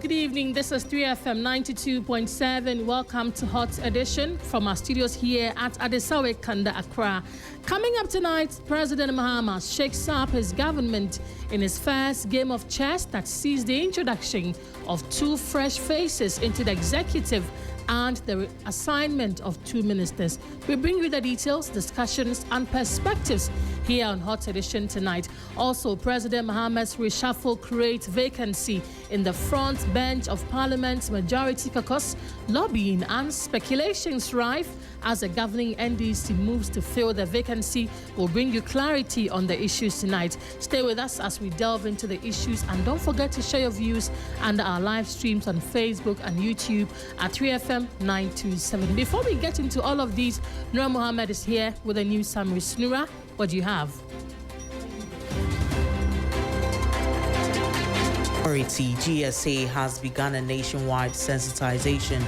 good evening. This is 3FM 92.7. Welcome to Hot Edition from our studios here at Adesawe Kanda, Accra. Coming up tonight, President Mahama shakes up his government in his first game of chess that sees the introduction of two fresh faces into the executive and the assignment of two ministers. We bring you the details, discussions, and perspectives here on Hot Edition tonight. Also, President Mahama's reshuffle creates vacancy in the front bench of Parliament's majority caucus, lobbying and speculations rife as the governing NDC moves to fill the vacancy. We'll bring you clarity on the issues tonight. Stay with us as we delve into the issues, and don't forget to share your views and our live streams on Facebook and YouTube at 3FM 927. Before we get into all of these, Nura Mohammed is here with a news summary. Nura, what do you have? Authority GSA has begun a nationwide sensitization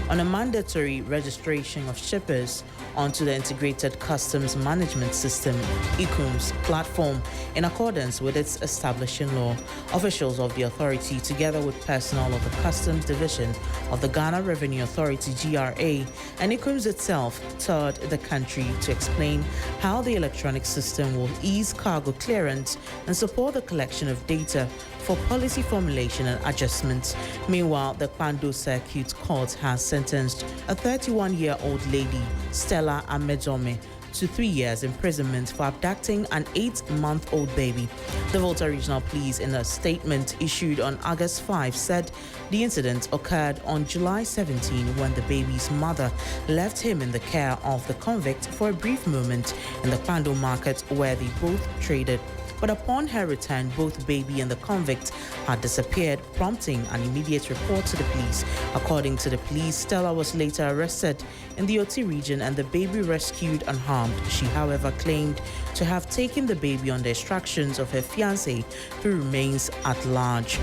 on a mandatory registration of shippers onto the Integrated Customs Management System (ICUMS) platform in accordance with its establishing law. Officials of the authority, together with personnel of the Customs Division of the Ghana Revenue Authority (GRA) and ICUMS itself, toured the country to explain how the electronic system will ease cargo clearance and support the collection of data for policy formulation and adjustments. Meanwhile, the Kwando Circuit Court has sentenced a 31-year-old lady, Stella Amedzome, to 3 years imprisonment for abducting an 8-month-old baby. The Volta Regional Police, in a statement issued on August 5, said the incident occurred on July 17 when the baby's mother left him in the care of the convict for a brief moment in the Kwando market where they both traded. But upon her return, both baby and the convict had disappeared, prompting an immediate report to the police. According to the police, Stella was later arrested in the Oti region and the baby rescued unharmed. She, however, claimed to have taken the baby on the instructions of her fiancé, who remains at large.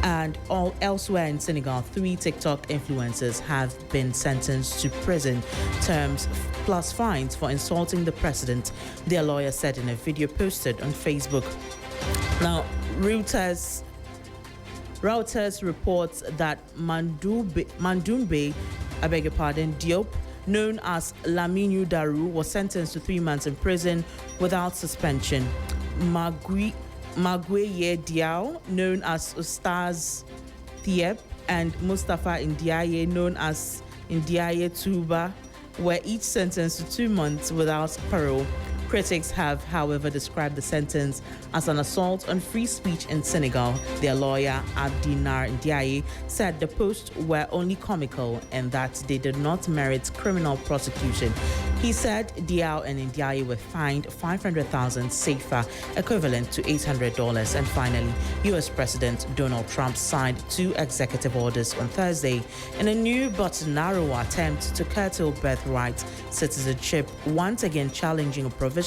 And all elsewhere in Senegal, 3 TikTok influencers have been sentenced to prison terms plus fines for insulting the president, their lawyer said in a video posted on Facebook. Now, Reuters reports that Mandumbe, Diop, known as Laminu Daru, was sentenced to 3 months in prison without suspension. Magueye Diao, known as Ustaz Thiep, and Mustafa Ndiaye, known as Ndiaye Tuba, were each sentenced to 2 months without parole. Critics have, however, described the sentence as an assault on free speech in Senegal. Their lawyer, Abdinar Ndiaye, said the posts were only comical and that they did not merit criminal prosecution. He said Diao and Ndiaye were fined 500,000 CFA, equivalent to $800. And finally, U.S. President Donald Trump signed 2 executive orders on Thursday in a new but narrow attempt to curtail birthright citizenship, once again challenging a provision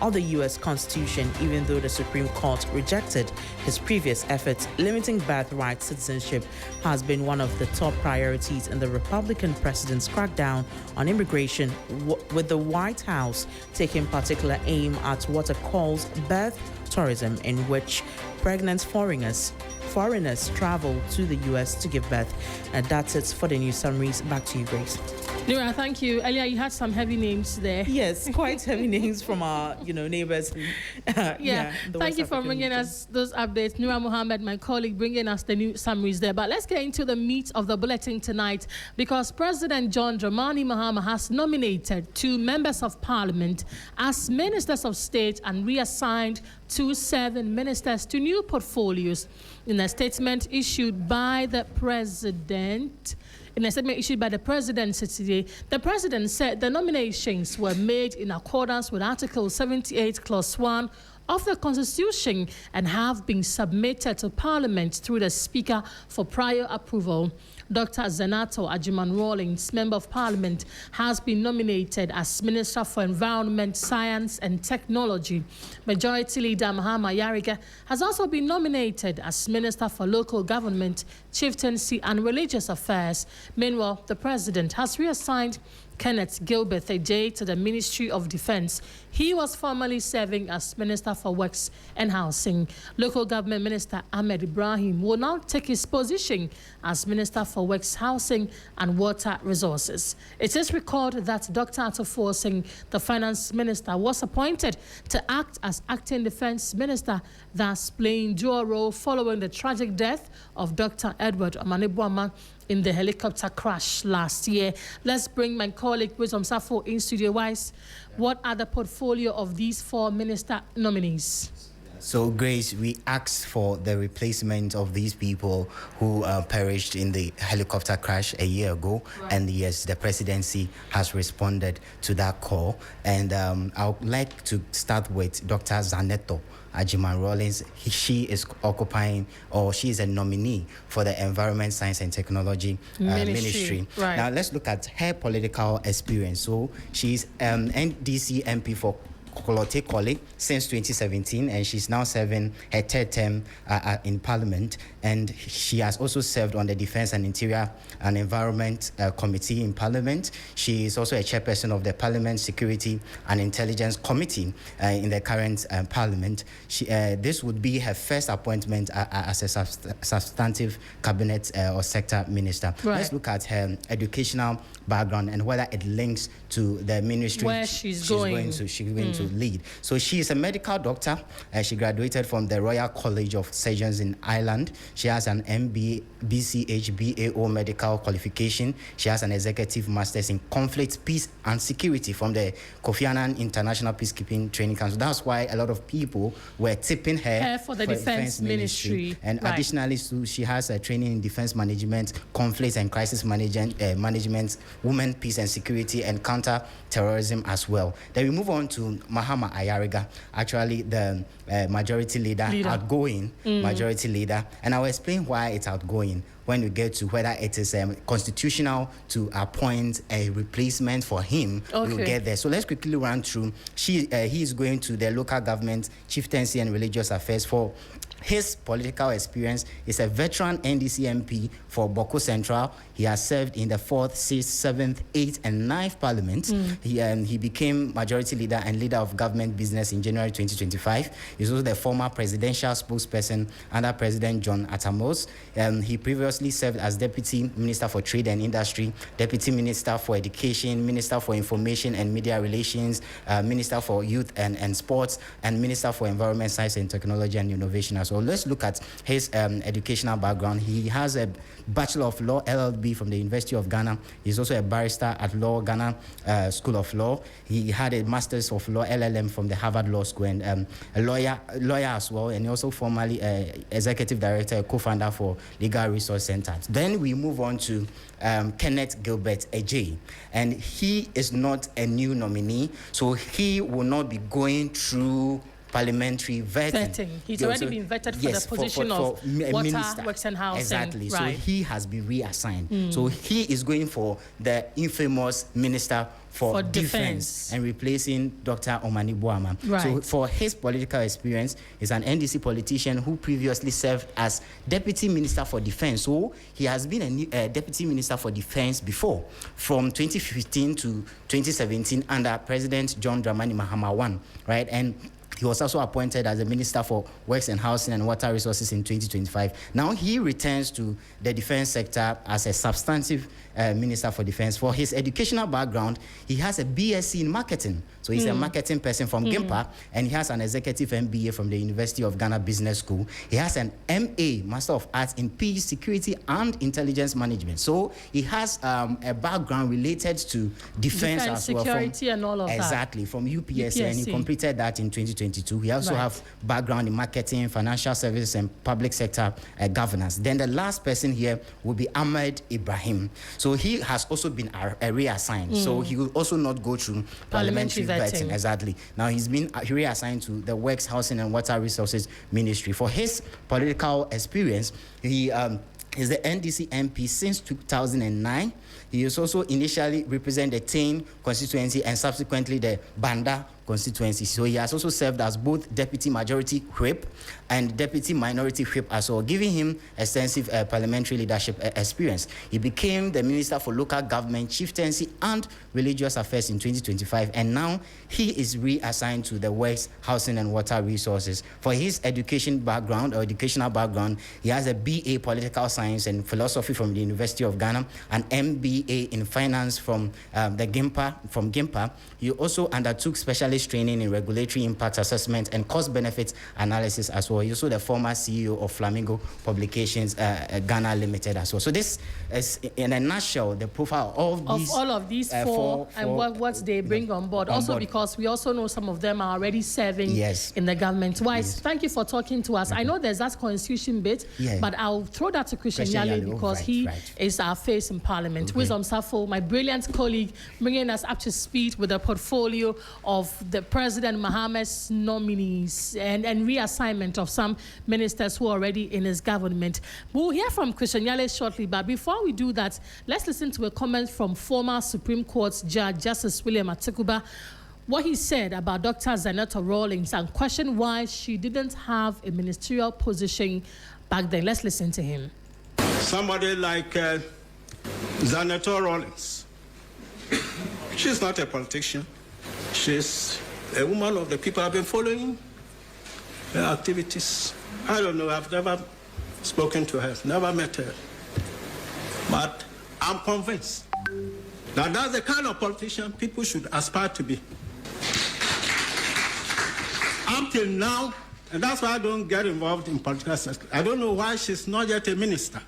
of the U.S. Constitution, even though the Supreme Court rejected his previous efforts. Limiting birthright citizenship has been one of the top priorities in the Republican president's crackdown on immigration, with the White House taking particular aim at what it calls birth tourism, in which pregnant foreigners travel to the U.S. to give birth. And that's it for the news summaries. Back to you, Grace. Nura, thank you. Earlier, you had some heavy names there. Yes, quite heavy names from our, neighbors. Thank you for bringing us those updates. Nura Mohammed, my colleague, bringing us the news summaries there. But let's get into the meat of the bulletin tonight, because President John Dramani Mahama has nominated 2 members of Parliament as Ministers of State and reassigned 2 serving ministers to new portfolios. In a statement issued by the President, today, the President said the nominations were made in accordance with Article 78, Clause 1 of the Constitution and have been submitted to Parliament through the Speaker for prior approval. Dr. Zanato Ajiman Rawlings, Member of Parliament, has been nominated as Minister for Environment, Science and Technology. Majority Leader Mahama Yariga has also been nominated as Minister for Local Government, Chieftaincy and Religious Affairs. Meanwhile, the President has reassigned Kenneth Gilbert Ejay to the Ministry of Defense. He was formerly serving as Minister for Works and Housing. Local Government Minister Ahmed Ibrahim will now take his position as Minister for Works, Housing and Water Resources. It is recorded that Dr. Atofo Singh, the Finance Minister, was appointed to act as Acting Defense Minister, thus playing dual role following the tragic death of Dr. Edward Omanibuama in the helicopter crash last year. Let's bring my colleague Wisdom Safo in studio. Wise, what are the portfolio of these 4 minister nominees? So, Grace, we asked for the replacement of these people who perished in the helicopter crash a year ago. Right. And yes, the presidency has responded to that call. And I would like to start with Dr. Zaneto Ajiman Rawlings. She is occupying, or she is a nominee for the Environment, Science and Technology Ministry. Right. Now, let's look at her political experience. So, she's NDC MP for Kolote Kole since 2017, and she's now serving her 3rd term in Parliament. And she has also served on the Defense and Interior and Environment Committee in Parliament. She is also a chairperson of the Parliament Security and Intelligence Committee in the current Parliament. This would be her first appointment as a substantive cabinet or sector minister. Right. Let's look at her educational background and whether it links to the ministry where she's going to lead. So she is a medical doctor. She graduated from the Royal College of Surgeons in Ireland. She has an MBA, BCH, BAO medical qualification. She has an executive master's in conflict, peace and security from the Kofi Annan International Peacekeeping Training Council. That's why a lot of people were tipping her for the Defense Ministry. And additionally, so she has a training in defense management, conflict and crisis management, women, peace and security, and counter-terrorism as well. Then we move on to Mahama Ayariga, actually the majority leader. Outgoing majority leader. And I'll explain why it's outgoing when we get to whether it is constitutional to appoint a replacement for him. Okay. We'll get there. So let's quickly run through. He is going to the local government, chieftaincy and religious affairs. For his political experience, is a veteran NDC MP for Boko Central. He has served in the 4th, 6th, 7th, 8th, and 9th Parliament. He became majority leader and leader of government business in January 2025. He's also the former presidential spokesperson under President John Atamos. He previously served as Deputy Minister for Trade and Industry, Deputy Minister for Education, Minister for Information and Media Relations, Minister for Youth and Sports, and Minister for Environment, Science and Technology and Innovation as well. Let's look at his educational background. He has a Bachelor of Law, LLB from the University of Ghana. He's also a barrister at Law Ghana School of Law. He had a Masters of Law, LLM from the Harvard Law School, and a lawyer as well, and also formerly executive director, co-founder for Legal Resource Center. Then we move on to Kenneth Gilbert Ejay, and he is not a new nominee, so he will not be going through parliamentary vetting. He's already been vetted for the position of Water, Works and Housing. Exactly. Right. So he has been reassigned. So he is going for the infamous Minister for Defense and replacing Dr. Omanibuama. Right. So for his political experience, he's an NDC politician who previously served as Deputy Minister for Defense. So he has been a Deputy Minister for Defense before, from 2015 to 2017 under President John Dramani Mahama I, right? And he was also appointed as the Minister for Works and Housing and Water Resources in 2025. Now he returns to the defense sector as a substantive Minister for Defense. For his educational background, he has a BSc in marketing. So he's a marketing person from GIMPA, and he has an executive MBA from the University of Ghana Business School. He has an MA, Master of Arts in Peace, Security and Intelligence Management. So he has a background related to defense as well. Security and all of that. Exactly, from UPSC, and he completed that in 2022. He also have background in marketing, financial services, and public sector governance. Then the last person here will be Ahmed Ibrahim. So he has also been reassigned. So he will also not go through parliamentary vetting. Exactly. Now he's been reassigned to the Works, Housing and Water Resources Ministry. For his political experience, he is the NDC MP since 2009. He has also initially represented the Tain constituency and subsequently the Banda constituency. So he has also served as both Deputy Majority Whip and Deputy Minority Whip as well, giving him extensive parliamentary leadership experience. He became the Minister for Local Government, Chieftaincy and Religious Affairs in 2025, and now he is reassigned to the Works, Housing and Water Resources. For his educational background, he has a BA Political Science and Philosophy from the University of Ghana, an MBA in Finance from GIMPA. He also undertook specialist training in regulatory impact assessment and cost-benefit analysis as well. He's also the former CEO of Flamingo Publications Ghana Limited as well. So this is, in a nutshell, the profile of all of these four and what they bring on board. Because we also know some of them are already serving in the government. Thank you for talking to us. I know there's that constitution bit, but I'll throw that to Christian Yale because he is our face in Parliament. Wisdom Safo, my brilliant colleague, bringing us up to speed with the portfolio of the President Mahama's nominees and reassignment of some ministers who are already in his government. We'll hear from Christian Yale shortly, but before we do that, let's listen to a comment from former Supreme Court Judge Justice William Atekuba, what he said about Dr. Zanetta Rawlings and questioned why she didn't have a ministerial position back then. Let's listen to him. Somebody like Zanetta Rawlings, she's not a politician. She's a woman of the people. I've been following her activities. I don't know, I've never spoken to her, never met her. But I'm convinced that that's the kind of politician people should aspire to be. Until now, and that's why I don't get involved in politics. I don't know why she's not yet a minister.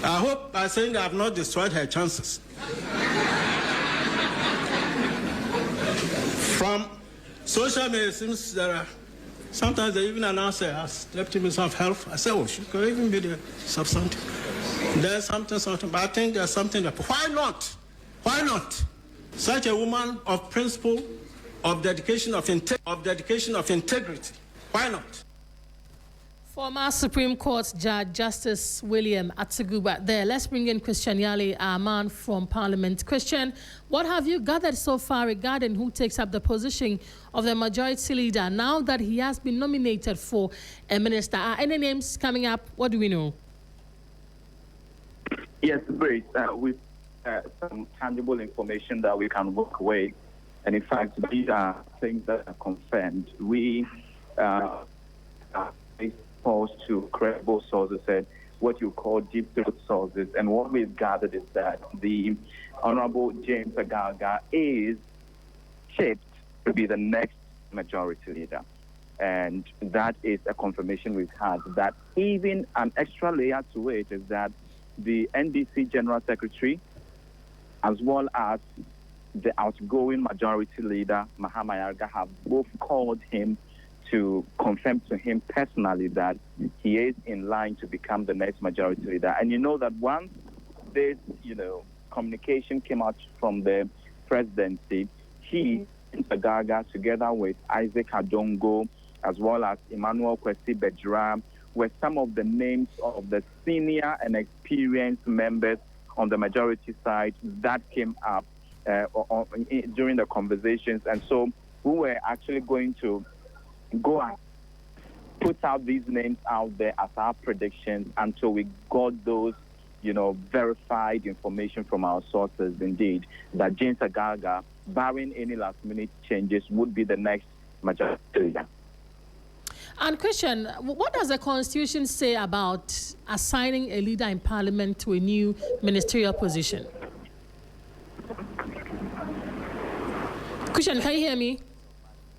I hope by saying I've not destroyed her chances. From social media, it seems there are sometimes they even announce her as Deputy Minister of Health. I say, oh, she could even be the substantive. There's something, but I think there's something that, why not? Why not? Such a woman of principle, of dedication of integrity. Why not? Former Supreme Court Judge Justice William Atekuba there. Let's bring in Christian Yale, our man from Parliament. Christian, what have you gathered so far regarding who takes up the position of the majority leader now that he has been nominated for a minister? Are any names coming up? What do we know? Yes, great. With some tangible information that we can walk away. And in fact, these are things that are confirmed. We are exposed to credible sources and what you call deep throat sources. And what we've gathered is that the Honorable James Agaga is shaped to be the next majority leader. And that is a confirmation we've had. That even an extra layer to it is that the NDC General Secretary, as well as the outgoing majority leader, Mahama Ayariga, have both called him to confirm to him personally that he is in line to become the next majority leader. And you know that once this, communication came out from the presidency, he, Gaga, together with Isaac Adongo, as well as Emmanuel Kwesi Bejra, were some of the names of the senior and experienced members on the majority side that came up during the conversations. And so we were actually going to go and put out these names out there as our predictions until we got those, verified information from our sources, indeed, that James Agaga, barring any last-minute changes, would be the next majority leader. And Christian, what does the Constitution say about assigning a leader in Parliament to a new ministerial position? Christian, can you hear me?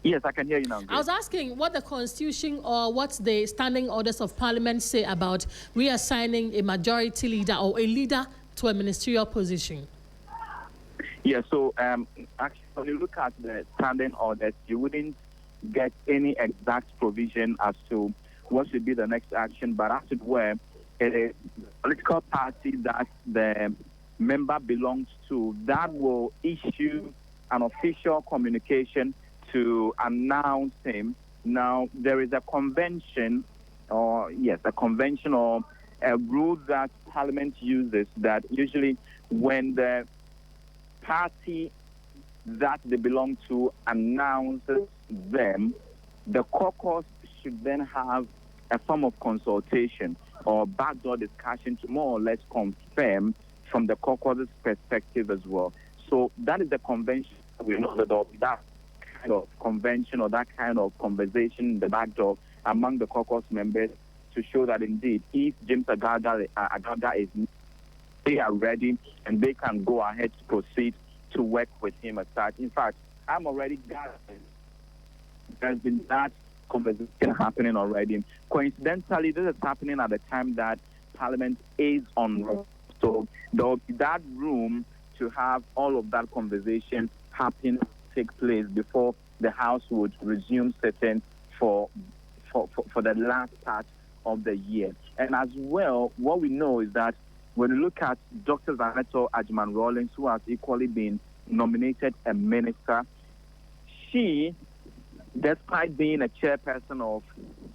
Yes, I can hear you now. I was asking what the Constitution or what the standing orders of Parliament say about reassigning a majority leader or a leader to a ministerial position. Yeah, so actually, when you look at the standing orders, you wouldn't get any exact provision as to what should be the next action, but as it were, it is the political party that the member belongs to that will issue an official communication to announce him. Now, there is a convention or a rule that Parliament uses that usually when the party that they belong to announces them, the caucus should then have a form of consultation or backdoor discussion to more or less confirm from the caucus's perspective as well. So that is the convention. We know that that kind of convention or that kind of conversation in the backdoor among the caucus members to show that indeed, if James Agaga is, they are ready and they can go ahead to proceed to work with him as such. In fact, I'm already gathering there's been that conversation happening already. Coincidentally, this is happening at the time that Parliament is on roll. So there will be that room to have all of that conversation happen, take place before the House would resume sitting for the last part of the year. And as well, what we know is that when you look at Dr. Zanetor Adjuman-Rawlings, who has equally been nominated a minister, she, despite being a chairperson of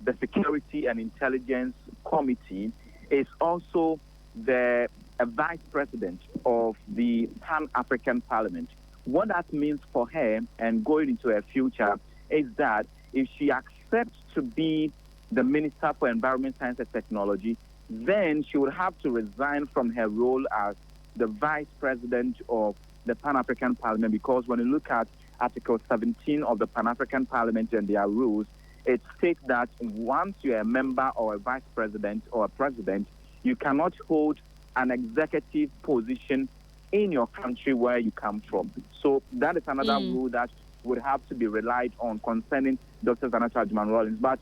the Security and Intelligence Committee, is also a vice president of the Pan-African Parliament. What that means for her and going into her future is that if she accepts to be the Minister for Environment, Science and Technology, then she would have to resign from her role as the vice president of the Pan-African Parliament, because when you look at Article 17 of the Pan-African Parliament and their rules, it states that once you're a member or a vice president or a president, you cannot hold an executive position in your country where you come from. So that is another rule that would have to be relied on concerning Dr. Zanetor Adjuman-Rawlings. But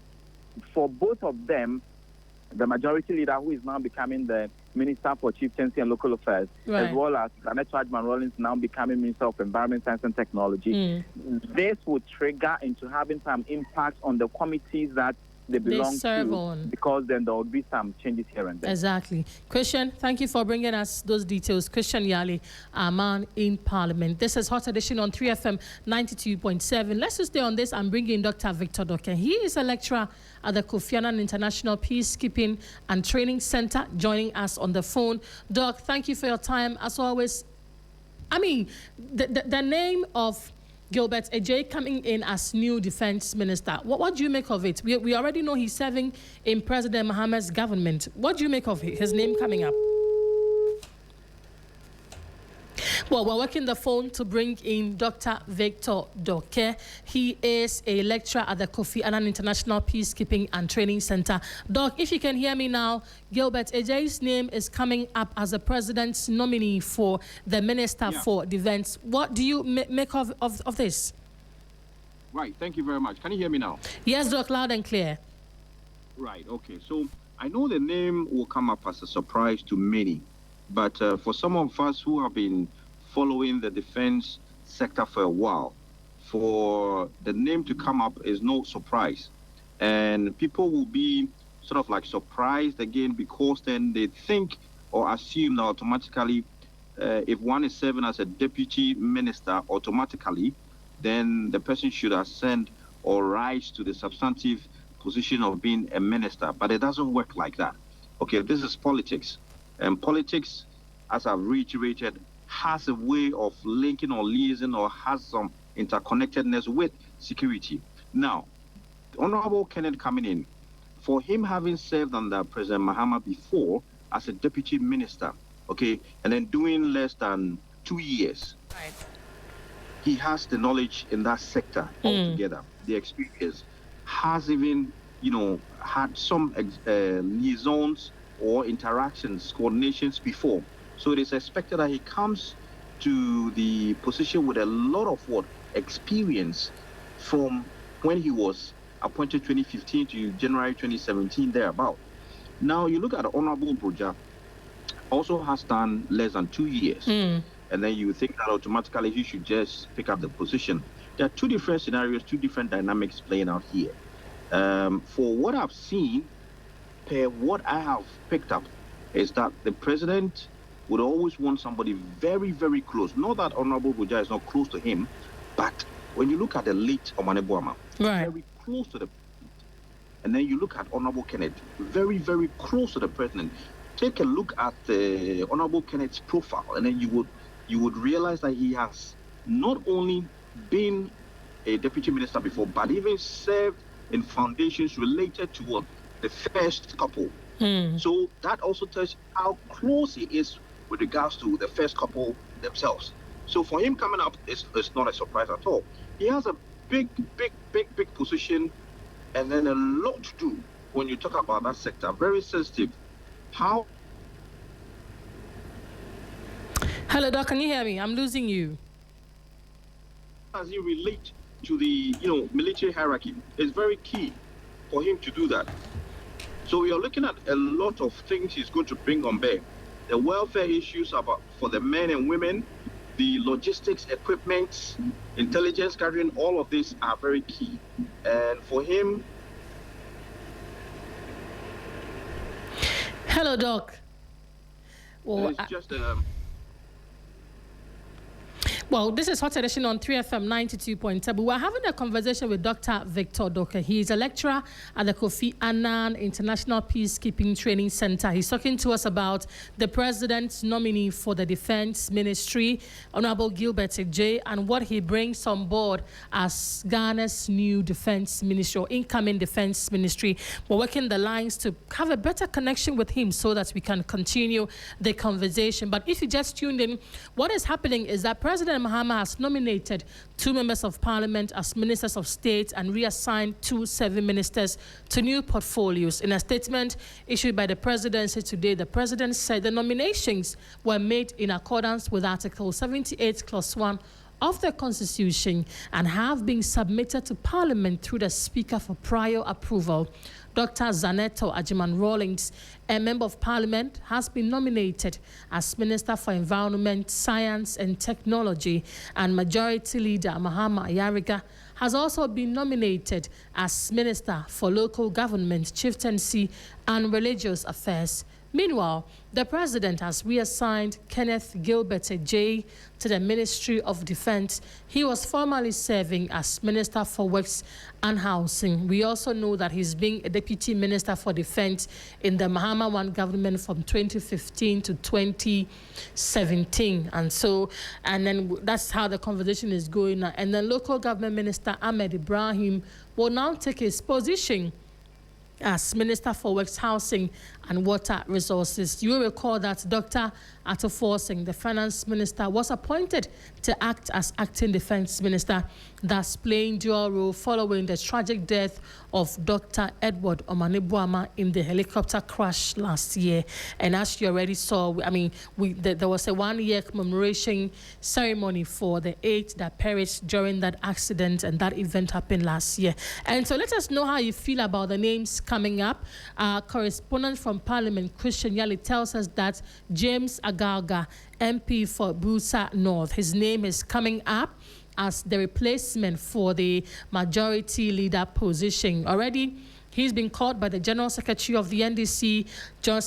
for both of them, the majority leader, who is now becoming the Minister for Chieftaincy and Local Affairs, as well as Zanetor Adjuman-Rawlings now becoming Minister of Environment, Science and Technology, this would trigger into having some impact on the committees that they belong to, because then there will be some changes here and there. Exactly. Christian, thank you for bringing us those details. Christian Yali, our man in Parliament. This is Hot Edition on 3FM 92.7. Let's just stay on this and bring in Dr. Victor Doke. He is a lecturer at the Kofi Annan International Peacekeeping and Training Center, joining us on the phone. Doc, thank you for your time. As always, I mean, the name of Gilbert Ejay coming in as new defense minister. What do you make of it? We already know he's serving in President Mahama's government. What do you make of his name coming up? Well, we're working the phone to bring in Dr. Victor Doke. He is a lecturer at the Kofi Annan International Peacekeeping and Training Center. Doc, if you can hear me now, Gilbert Ejay's name is coming up as the president's nominee for the Minister for Defense. What do you make of this? Right, thank you very much. Can you hear me now? Yes, Doc, loud and clear. Right, okay. So I know the name will come up as a surprise to many, but for some of us who have been following the defense sector for a while, for the name to come up is no surprise. And people will be sort of like surprised again, because then they think or assume that automatically if one is serving as a deputy minister, automatically then the person should ascend or rise to the substantive position of being a minister. But it doesn't work like that. Okay, this is politics. And politics, as I've reiterated, has a way of linking or liaising or has some interconnectedness with security. Now, Honorable Kenneth coming in, for him having served under President Mahama before as a deputy minister, okay, and then doing less than 2 years, right, he has the knowledge in that sector altogether, the experience, has even, had some liaisons or interactions, coordinations before. So it is expected that he comes to the position with a lot of experience from when he was appointed 2015 to January 2017, thereabout. Now you look at Honorable Broja, also has done less than 2 years. And then you think that automatically he should just pick up the position. There are two different scenarios, two different dynamics playing out here. For what I've seen, per what I have picked up, is that the president would always want somebody very, very close. Not that Honorable Broja is not close to him, but when you look at the late Omane Boama, very close to the president. And then you look at Honorable Kenneth, very, very close to the president. Take a look at the Honorable Kenneth's profile, and then you would realize that he has not only been a deputy minister before, but even served in foundations related to what? The first couple. So that also tells you how close he is with regards to the first couple themselves. So for him coming up, it's not a surprise at all. He has a big position, and then a lot to do when you talk about that sector. Very sensitive. How? Hello, Doc. Can you hear me? I'm losing you. As he relate to the military hierarchy, it's very key for him to do that. So we are looking at a lot of things he's going to bring on bear. The welfare issues for the men and women, the logistics, equipment, intelligence gathering, all of these are very key. And for him... Hello, Doc. Well, it's just... Well, this is Hot Edition on 3FM 92.7. We're having a conversation with Dr. Victor Doka. He is a lecturer at the Kofi Annan International Peacekeeping Training Center. He's talking to us about the president's nominee for the Defense Ministry, Honorable Gilbert Ejay, and what he brings on board as Ghana's new Defense Ministry or incoming Defense Ministry. We're working the lines to have a better connection with him so that we can continue the conversation. But if you just tuned in, what is happening is that President Mahama has nominated 2 members of parliament as ministers of state and reassigned 2 serving ministers to new portfolios. In a statement issued by the presidency today, the president said the nominations were made in accordance with Article 78, Clause 1 of the Constitution and have been submitted to Parliament through the Speaker for prior approval. Dr. Zaneto Ajiman-Rawlings, a member of Parliament, has been nominated as Minister for Environment, Science and Technology, and Majority Leader Mahama Ayariga has also been nominated as Minister for Local Government, Chieftaincy and Religious Affairs. Meanwhile, the president has reassigned Kenneth Gilbert Ejay to the Ministry of Defense. He was formerly serving as Minister for Works and Housing. We also know that he's been a Deputy Minister for Defense in the Mahama One government from 2015 to 2017. And then that's how the conversation is going now. And then Local Government Minister Ahmed Ibrahim will now take his position as Minister for Works, Housing and Water Resources. You will recall that Dr. Atufo Singh, the Finance Minister, was appointed to act as Acting Defense Minister, thus playing dual role following the tragic death of Dr. Edward Omanibuama in the helicopter crash last year. And as you already saw, there was a 1-year commemoration ceremony for the 8 that perished during that accident, and that event happened last year. And so let us know how you feel about the names coming up. Our correspondent from Parliament, Christian Yali, tells us that James Agalga, MP for Busa North, his name is coming up as the replacement for the majority leader position. Already, he's been called by the General Secretary of the NDC,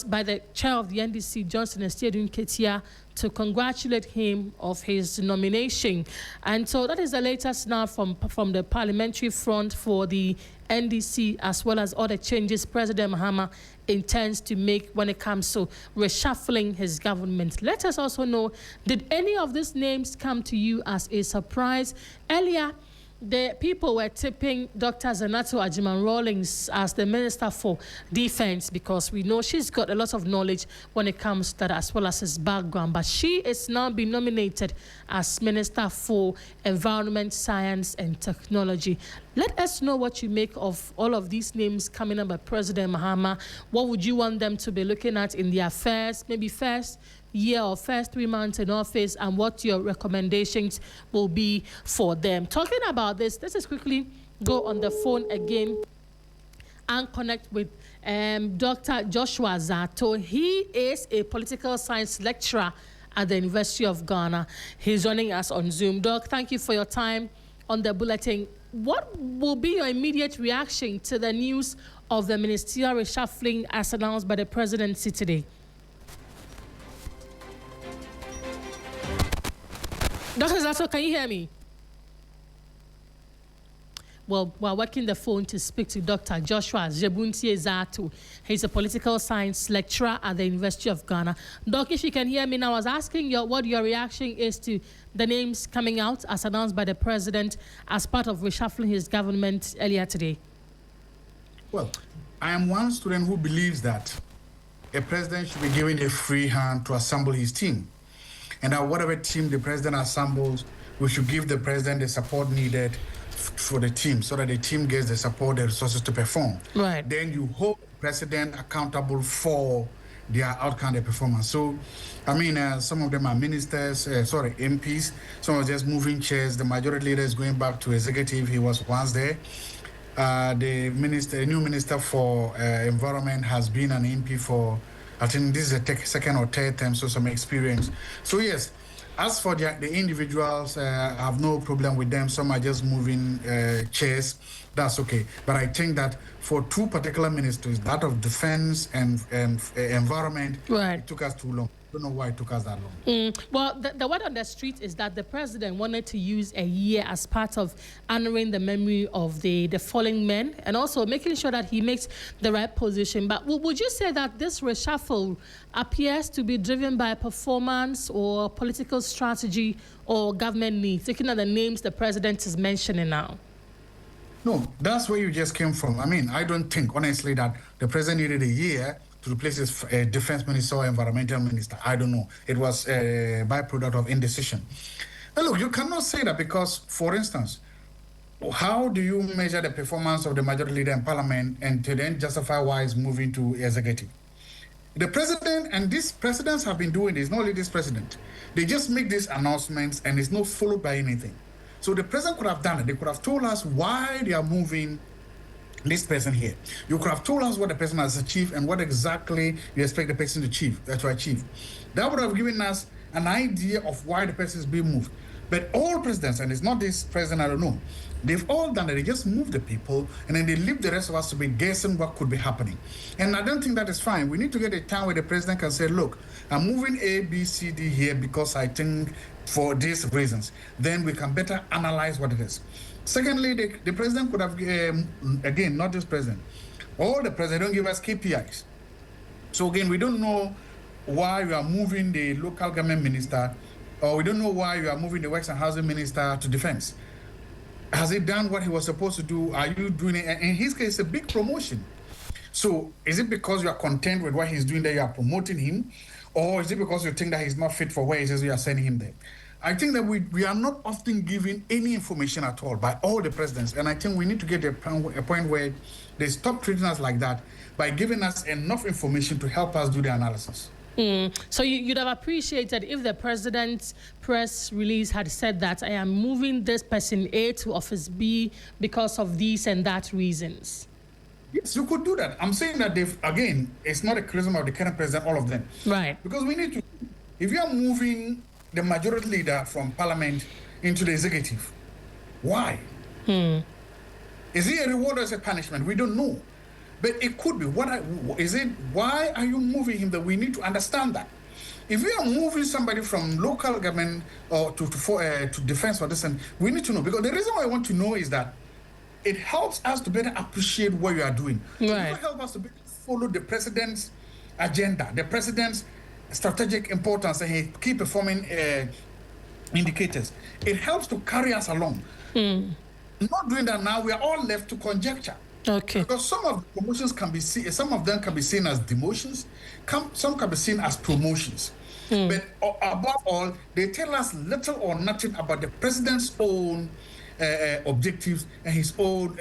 by the Chair of the NDC, Johnson Estiedun Ketia, to congratulate him of his nomination. And so that is the latest now from the parliamentary front for the NDC, as well as all the changes President Mahama intends to make when it comes to reshuffling his government. Let us also know, did any of these names come to you as a surprise? Earlier, the people were tipping Dr. Zaneto Ajiman-Rawlings as the Minister for Defense because we know she's got a lot of knowledge when it comes to that, as well as his background. But she is now being nominated as Minister for Environment, Science and Technology. Let us know what you make of all of these names coming up by President Mahama. What would you want them to be looking at in their first 3 months in office, and what your recommendations will be for them? Talking about this, let's just quickly go on the phone again and connect with Dr. Joshua Zato. He is a political science lecturer at the University of Ghana. He's joining us on Zoom. Doc, thank you for your time on the bulletin. What will be your immediate reaction to the news of the ministerial reshuffling as announced by the presidency today? Dr. Zato, can you hear me? well, we're working the phone to speak to Dr. Joshua Jebuntie Zatu. He's a political science lecturer at the University of Ghana. Doc, if you can hear me now, I was asking what your reaction is to the names coming out as announced by the president as part of reshuffling his government earlier today. Well, I am one student who believes that a president should be given a free hand to assemble his team. And that whatever team the president assembles, we should give the president the support needed for the team so that the team gets the support, the resources to perform. Right. Then you hold the president accountable for their outcome, their performance. So, I mean, some of them are ministers, MPs, some are just moving chairs. The majority leader is going back to executive. He was once there. The new minister for environment has been an MP for, I think this is the second or third term, so some experience. So yes, as for the individuals, I have no problem with them. Some are just moving chairs. That's okay. But I think that for two particular ministries, that of defense and environment, right, it took us too long. I don't know why it took us that long. Well, the word on the street is that the president wanted to use a year as part of honoring the memory of the fallen men and also making sure that he makes the right position. But would you say that this reshuffle appears to be driven by performance or political strategy or government needs, looking at the names the president is mentioning now? No, that's where you just came from. I mean, I don't think, honestly, that the president needed a year to replace his defense minister or environmental minister. I don't know. It was a byproduct of indecision. But look, you cannot say that because, for instance, how do you measure the performance of the majority leader in parliament and to then justify why he's moving to executive? The president, and these presidents have been doing this, not only this president, they just make these announcements and it's not followed by anything. So the president could have done it. They could have told us why they are moving this person here. You could have told us what the person has achieved and what exactly you expect the person to achieve. That would have given us an idea of why the person is being moved. But all presidents, and it's not this president, I don't know, they've all done it. They just move the people and then they leave the rest of us to be guessing what could be happening. And I don't think that is fine. We need to get a time where the president can say, look, I'm moving A, B, C, D here because I think for these reasons. Then we can better analyze what it is. Secondly, the president could have, again, not this president, all the president don't give us KPIs. So again, we don't know why you are moving the local government minister, or we don't know why you are moving the works and housing minister to defense. Has he done what he was supposed to do? Are you doing it? In his case, it's a big promotion. So is it because you are content with what he's doing that you are promoting him? Or is it because you think that he's not fit for where he says you are sending him there? I think that we are not often given any information at all by all the presidents. And I think we need to get a point where they stop treating us like that by giving us enough information to help us do the analysis. So you'd have appreciated if the president's press release had said that I am moving this person A to office B because of these and that reasons. Yes, you could do that. I'm saying that again, it's not a criticism of the current president, all of them. Right. Because we need to, if you are moving the majority leader from parliament into the executive, why? Is it a reward or is it a punishment? We don't know. But it could be. Why are you moving him? That we need to understand that. If we are moving somebody from local government or to defense or this, and we need to know. Because the reason why I want to know is that it helps us to better appreciate what you are doing. Right. It will help us to better follow the president's agenda, the president's strategic importance, and key performing indicators. It helps to carry us along. Not doing that now, we are all left to conjecture. Okay. Because some of the promotions can be seen, some of them can be seen as demotions, some can be seen as promotions. But above all, they tell us little or nothing about the president's own objectives and his own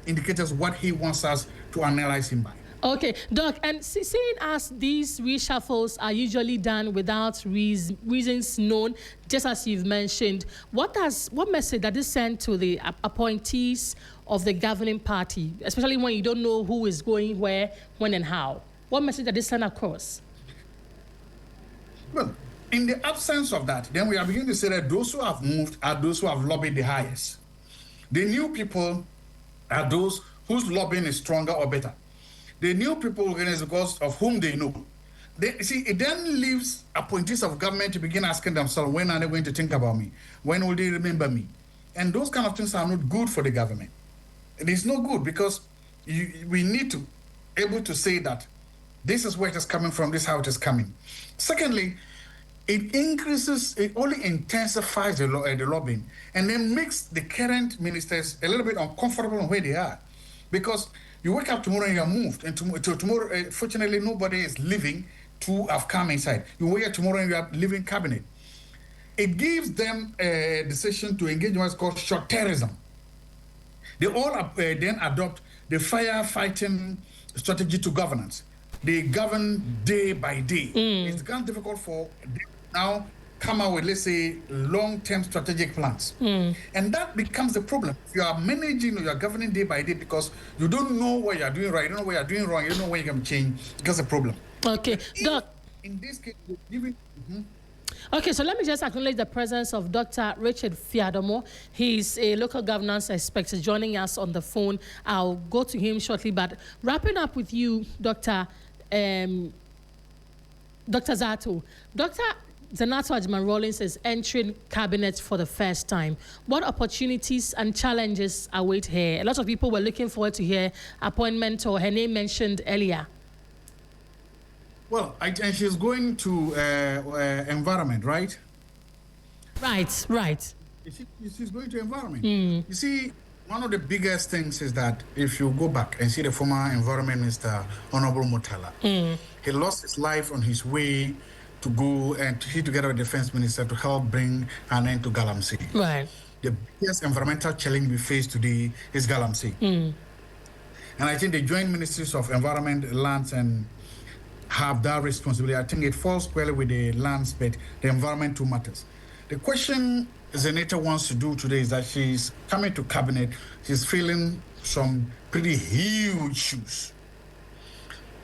indicators, what he wants us to analyze him by. Okay, Doc, and seeing as these reshuffles are usually done without reasons known, just as you've mentioned, what message does this send to the appointees of the governing party, especially when you don't know who is going where, when, and how? What message does this send across? Well, in the absence of that, then we are beginning to say that those who have moved are those who have lobbied the highest. The new people are those whose lobbying is stronger or better. The new people organize because of whom they know. It then leaves appointees of government to begin asking themselves, when are they going to think about me? When will they remember me? And those kind of things are not good for the government. It is not good because we need to able to say that this is where it is coming from, this is how it is coming. Secondly, it only intensifies the lobbying and then makes the current ministers a little bit uncomfortable on where they are. Because you wake up tomorrow and you are moved, and tomorrow, fortunately, nobody is leaving to have come inside. You wake up tomorrow and you are leaving cabinet. It gives them a decision to engage in what's called short terrorism. They all then adopt the firefighting strategy to governance. They govern day by day. It's kind of difficult for them now come out with, let's say, long-term strategic plans. And that becomes the problem. You are managing or you are governing day by day because you don't know what you are doing right, you don't know what you are doing wrong, you don't know when you can change. That's a problem. Okay, Doc. In this case, giving. Okay, so let me just acknowledge the presence of Dr. Richard Fiadomo. He's a local governance expert joining us on the phone. I'll go to him shortly, but wrapping up with you, Dr. Zato. Dr. Zanato Ajman-Rawlings is entering cabinet for the first time. What opportunities and challenges await her? A lot of people were looking forward to her appointment or her name mentioned earlier. Well, and she's going to environment, right? Right. She's going to environment. You see, one of the biggest things is that if you go back and see the former environment minister, Honorable Mutala, he lost his life on his way to go and he together with the defense minister to help bring an end to Galamsey. Right. The biggest environmental challenge we face today is Galamsey. And I think the joint ministries of environment, lands, and have that responsibility. I think it falls squarely with the lands, but the environment too matters. The question Zenita wants to do today is that she's coming to cabinet, she's filling some pretty huge shoes.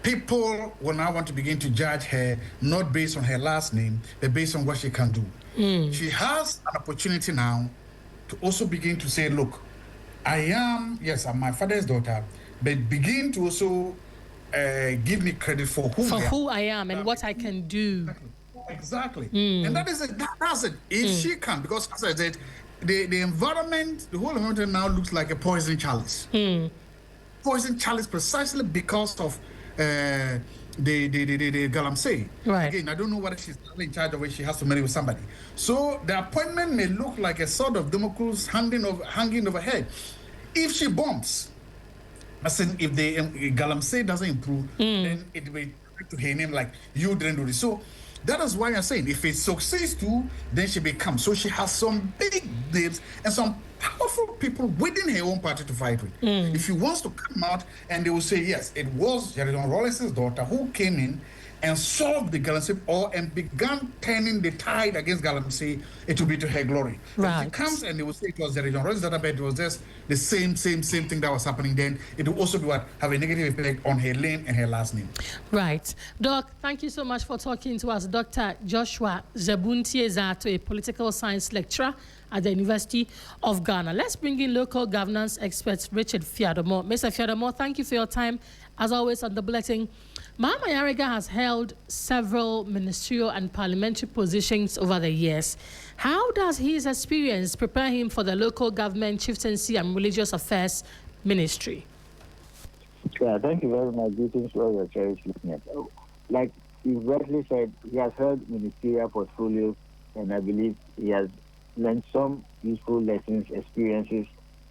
People will now want to begin to judge her not based on her last name, but based on what she can do. She has an opportunity now to also begin to say, look, I'm my father's daughter, but begin to also give me credit for who I am and what I can do. Exactly. And that's it. If she can, because as I said, the environment, the whole environment now looks like a poison chalice. Poison chalice precisely because of the Galamsey. Right. Again, I don't know whether she's in charge of it. She has to marry with somebody. So the appointment may look like a sort of Damocles hanging overhead. If she bombs, if the Galamsey doesn't improve, then it will to her name like you didn't do this. So that is why I'm saying if it succeeds too, then she becomes. So she has some big names and some powerful people within her own party to fight with. If she wants to come out and they will say, yes, it was Jerry Rawlings' daughter who came in and solved the Galamsey and began turning the tide against Galamsey, it will be to her glory. Right. If she comes and they will say it was Jerry Rawlings' daughter, but it was just the same thing that was happening then, it will also have a negative effect on her name and her last name. Right. Doc, thank you so much for talking to us. Dr. Joshua Zebuntie Zato, a political science lecturer at the University of Ghana. Let's bring in local governance expert Richard Fiadomo. Mr. Fiadomo, thank you for your time, as always, on the bulletin. Mahama Ayariga has held several ministerial and parliamentary positions over the years. How does his experience prepare him for the local government, chieftaincy, and religious affairs ministry? Yeah, thank you very much. Greetings to all your cherished listeners. Like you rightly said, he has held ministerial portfolios, and I believe he has learned some useful lessons, experiences,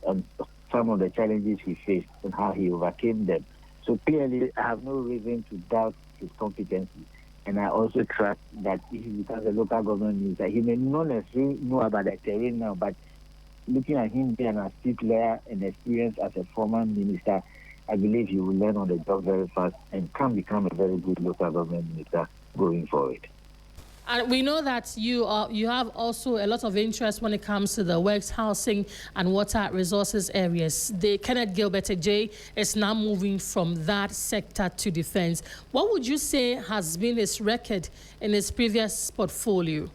and some of the challenges he faced and how he overcame them. So clearly, I have no reason to doubt his competency. And I also trust that if he becomes a local government minister, he may not necessarily know about the terrain now, but looking at him being an astute lawyer and experience as a former minister, I believe he will learn on the job very fast and can become a very good local government minister going forward. And we know that you have also a lot of interest when it comes to the works, housing, and water resources areas. The Kenneth Gilbert J is now moving from that sector to defense. What would you say has been his record in his previous portfolio?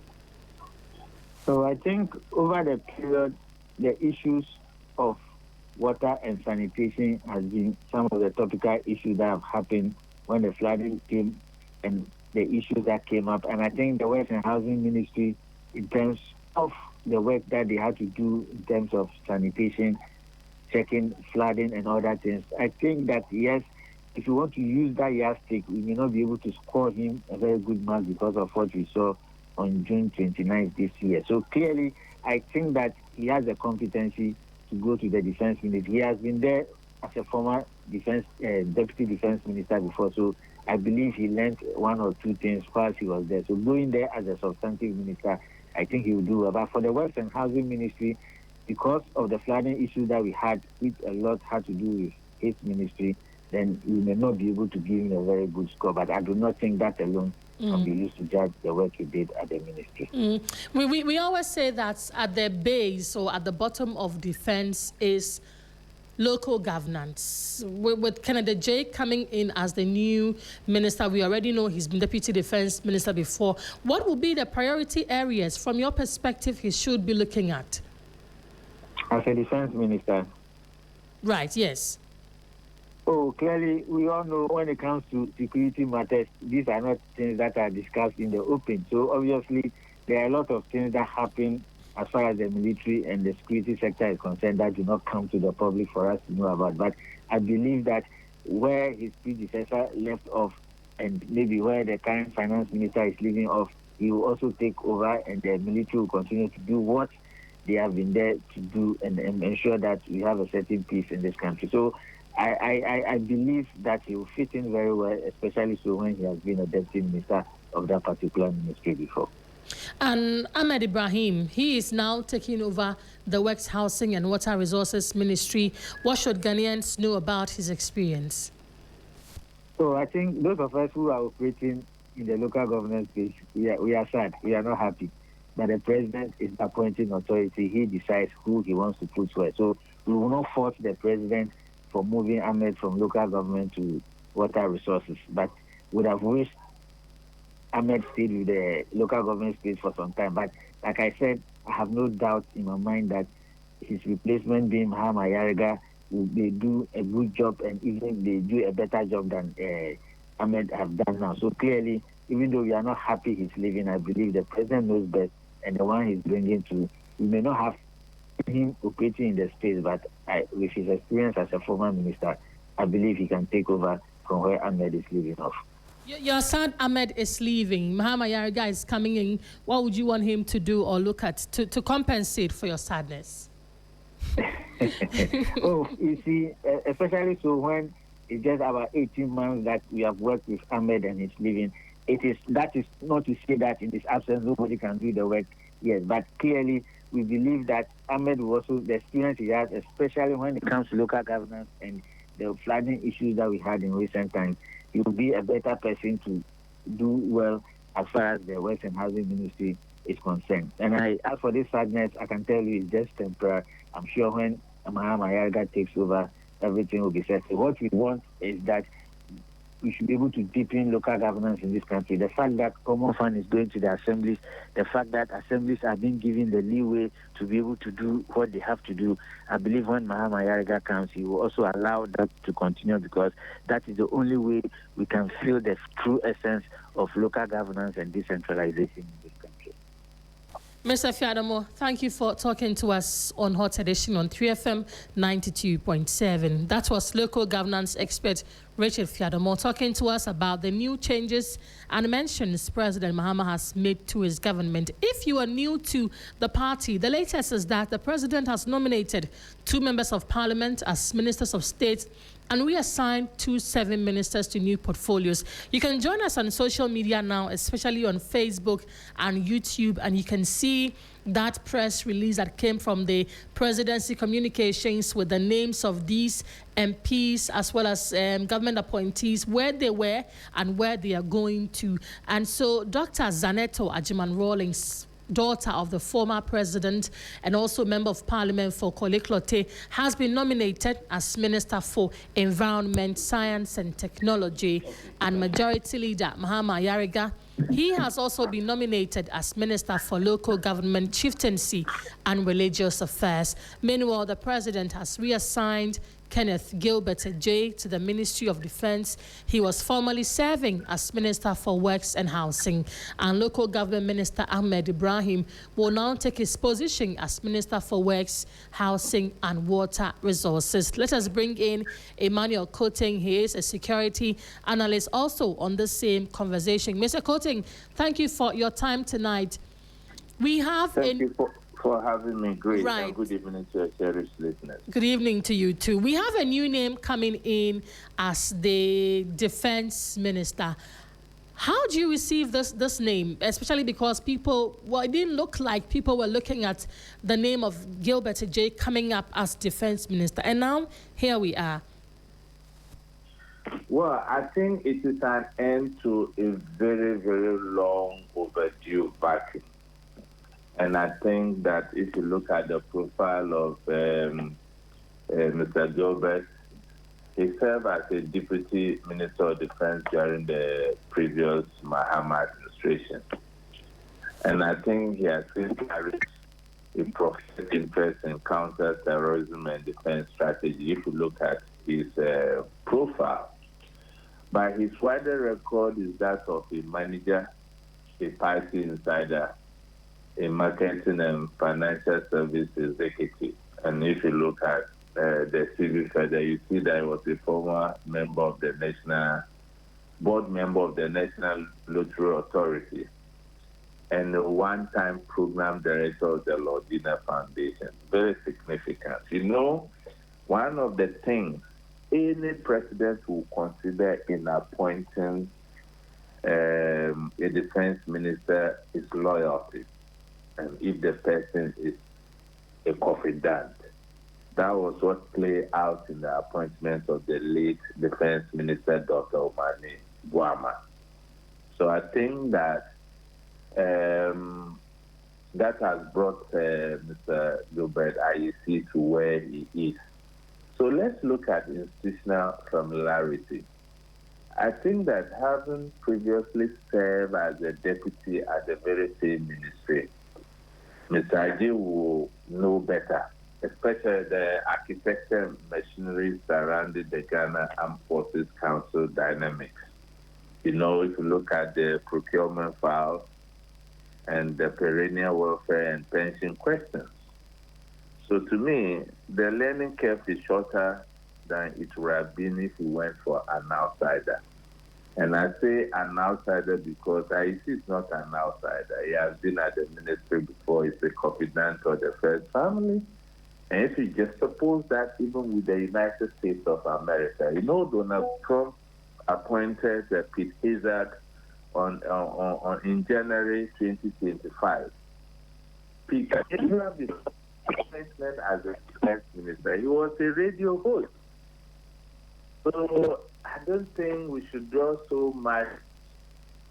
So I think over the period, the issues of water and sanitation has been some of the topical issues that have happened when the flooding came and the issues that came up. And I think the Works and Housing Ministry, in terms of the work that they had to do in terms of sanitation, checking flooding and other things. I think that, yes, if you want to use that yardstick, we may not be able to score him a very good mark because of what we saw on June 29th this year. So clearly, I think that he has the competency to go to the defense ministry. He has been there as a former deputy defense minister before, so I believe he learned one or two things whilst he was there. So going there as a substantive minister, I think he will do well. But for the Works and Housing Ministry, because of the flooding issue that we had, which a lot had to do with his ministry, then we may not be able to give him a very good score. But I do not think that alone can be used to judge the work he did at the ministry. We always say that at the base or at the bottom of defense is local governance. With Kennedy J coming in as the new minister, we already know he's been deputy defense minister before. What will be the priority areas from your perspective he should be looking at? As a defense minister? Right, yes. Oh, clearly, we all know when it comes to security matters, these are not things that are discussed in the open. So obviously, there are a lot of things that happen as far as the military and the security sector is concerned that do not come to the public for us to know about. But I believe that where his predecessor left off and maybe where the current finance minister is leaving off, he will also take over and the military will continue to do what they have been there to do and ensure that we have a certain peace in this country. So I believe that he will fit in very well, especially so when he has been a deputy minister of that particular ministry before. And Ahmed Ibrahim, he is now taking over the Works, Housing and Water Resources Ministry. What should Ghanaians know about his experience? So I think those of us who are operating in the local government space, we are sad. We are not happy. But the president is appointing authority. He decides who he wants to put where. So we will not fault the president for moving Ahmed from local government to water resources. But would have wished Ahmed stayed with the local government space for some time. But like I said, I have no doubt in my mind that his replacement being Mahama Ayariga, they do a good job and even they do a better job than Ahmed have done now. So clearly, even though we are not happy he's leaving, I believe the president knows best and the one he's bringing to, we may not have him operating in the space, but with his experience as a former minister, I believe he can take over from where Ahmed is leaving off. You're sad Ahmed is leaving. Mahama Ayariga is coming in. What would you want him to do or look at to compensate for your sadness? Oh, you see, especially so when it's just about 18 months that we have worked with Ahmed and he's leaving, that is not to say that in his absence nobody can do the work, yes, but clearly we believe that Ahmed will also, the experience he has, especially when it comes to local governance and the flooding issues that we had in recent times, he will be a better person to do well as far as the Works and Housing Ministry is concerned. And as for this sadness, I can tell you it's just temporary. I'm sure when Mahama Ayariga takes over, everything will be settled. What we want is that we should be able to deepen local governance in this country. The fact that common fund is going to the assemblies, the fact that assemblies are being given the leeway to be able to do what they have to do, I believe when Mahama Ayariga comes, he will also allow that to continue because that is the only way we can feel the true essence of local governance and decentralization in this country. Mr. Fiadomo, thank you for talking to us on Hot Edition on 3FM 92.7. That was local governance expert Richard Fiadomo talking to us about the new changes and mentions President Mahama has made to his government. If you are new to the party, the latest is that the president has nominated 2 members of parliament as ministers of state and reassigned 2 serving ministers to new portfolios. You can join us on social media now, especially on Facebook and YouTube, and you can see that press release that came from the presidency communications with the names of these MPs as well as government appointees, where they were and where they are going to. And so Dr. Zaneto Ajiman-Rawlings, daughter of the former president and also member of parliament for Korle-Klottey, has been nominated as Minister for Environment, Science and Technology, and Majority Leader Mahama Ayariga, he has also been nominated as Minister for Local Government, Chieftaincy and Religious Affairs. Meanwhile, the president has reassigned Kenneth Gilbert J to the Ministry of Defense. He was formerly serving as Minister for Works and Housing. And Local Government Minister Ahmed Ibrahim will now take his position as Minister for Works, Housing and Water Resources. Let us bring in Emmanuel Coating. He is a security analyst also on the same conversation. Mr. Coating, thank you for your time tonight. We have Thank you for having me. Great. Right. And good evening to your cherished listeners. Good evening to you too. We have a new name coming in as the Defense Minister. How do you receive this name, especially because it didn't look like people were looking at the name of Gilbert J coming up as Defense Minister, and now here we are. Well, I think it is an end to a very, very long overdue vacuum. And I think that if you look at the profile of Mr. Gilbert, he served as a Deputy Minister of Defense during the previous Mahama administration. And I think he has carried a prophetic interest in counter-terrorism and defense strategy if you look at his profile. But his wider record is that of a manager, a party insider, a marketing and financial service executive. And if you look at the CV further, you see that he was a former member of the board member of the National Lottery Authority and a one-time program director of the Lordina Foundation. Very significant. You know, one of the things any president will consider in appointing a defense minister is loyalty. And if the person is a confidant. That was what played out in the appointment of the late Defense Minister, Dr. Omani Boama. So I think that that has brought Mr. Gilbert IEC to where he is. So let's look at institutional familiarity. I think that having previously served as a deputy at the very same ministry, Mr. Ajay will know better, especially the architecture machinery surrounding the Ghana Armed Forces Council dynamics. You know, if you look at the procurement files and the perennial welfare and pension questions. So to me, the learning curve is shorter than it would have been if we went for an outsider. And I say an outsider because IEC is not an outsider. He has been at the ministry before. He's a confidant of the first family. And if you just suppose that even with the United States of America, you know, Donald Trump appointed Pete Hegseth in January 2025. Pete Hegseth appointment as a defense minister. He was a radio host. So I don't think we should draw so much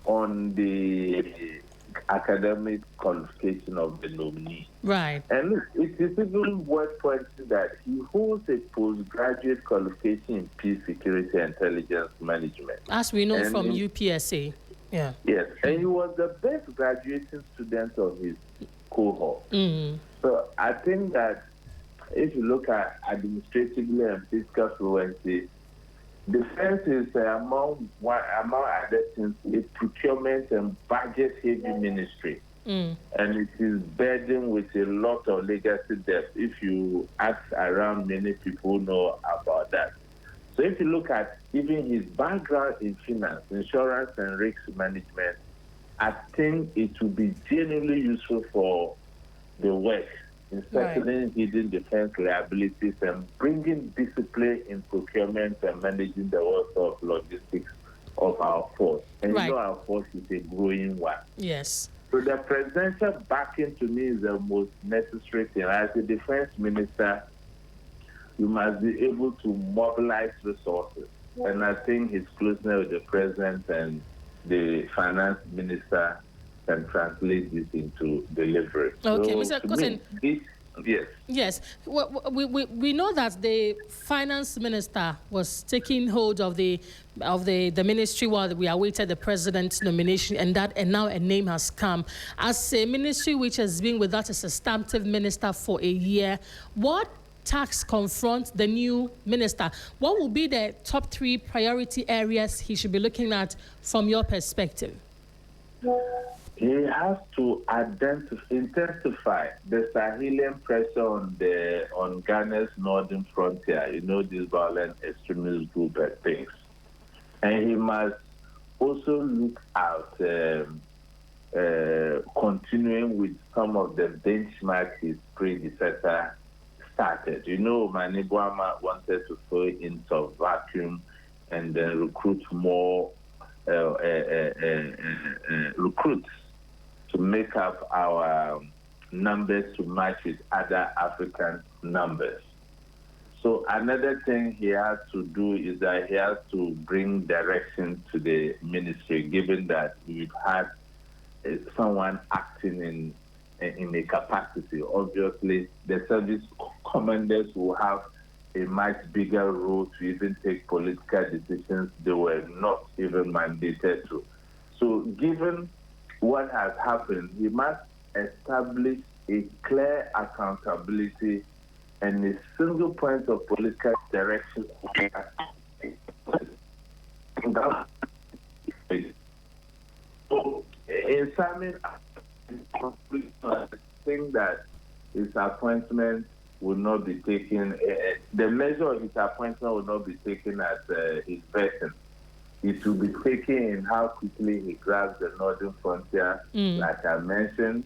on the academic qualification of the nominee. Right. And look, it is even worth pointing that he holds a postgraduate qualification in peace, security, and intelligence management. As we know from UPSA. Yeah. Yes, and he was the best graduating student of his cohort. Mm-hmm. So I think that if you look at administratively and fiscal fluency, defense is among other things, a procurement and budget-heavy ministry. And it is burdened with a lot of legacy debt. If you ask around, many people know about that. So if you look at even his background in finance, insurance, and risk management, I think it will be genuinely useful for the work in settling hidden defense liabilities and bringing discipline in procurement and managing the welfare of logistics of our force. And you know our force is a growing one. Yes. So the presidential backing to me is the most necessary thing. As a defense minister, you must be able to mobilize resources. And I think his closeness with the president and the finance minister can translate this into delivery. Okay, so Mr. Coating. Yes. Yes. We know that the finance minister was taking hold of the ministry while we awaited the president's nomination, and now a name has come. As a ministry which has been with us as a substantive minister for a year, what tasks confront the new minister? What will be the top 3 priority areas he should be looking at from your perspective? He has to intensify the Sahelian pressure on Ghana's northern frontier. You know, these violent extremist group and things. And he must also look out continuing with some of the benchmarks his predecessor started. You know, Mahama wanted to fill in some vacuum and then recruit more recruits to make up our numbers to match with other African numbers. So another thing he has to do is that he has to bring direction to the ministry, given that we've had someone acting in a capacity. Obviously, the service commanders will have a much bigger role to even take political decisions they were not even mandated to. So given what has happened, he must establish a clear accountability and a single point of political direction. So, in summing, I think that his appointment will not be taken, the measure of his appointment will not be taken as his version. It will be taken in how quickly he grabs the northern frontier, like I mentioned,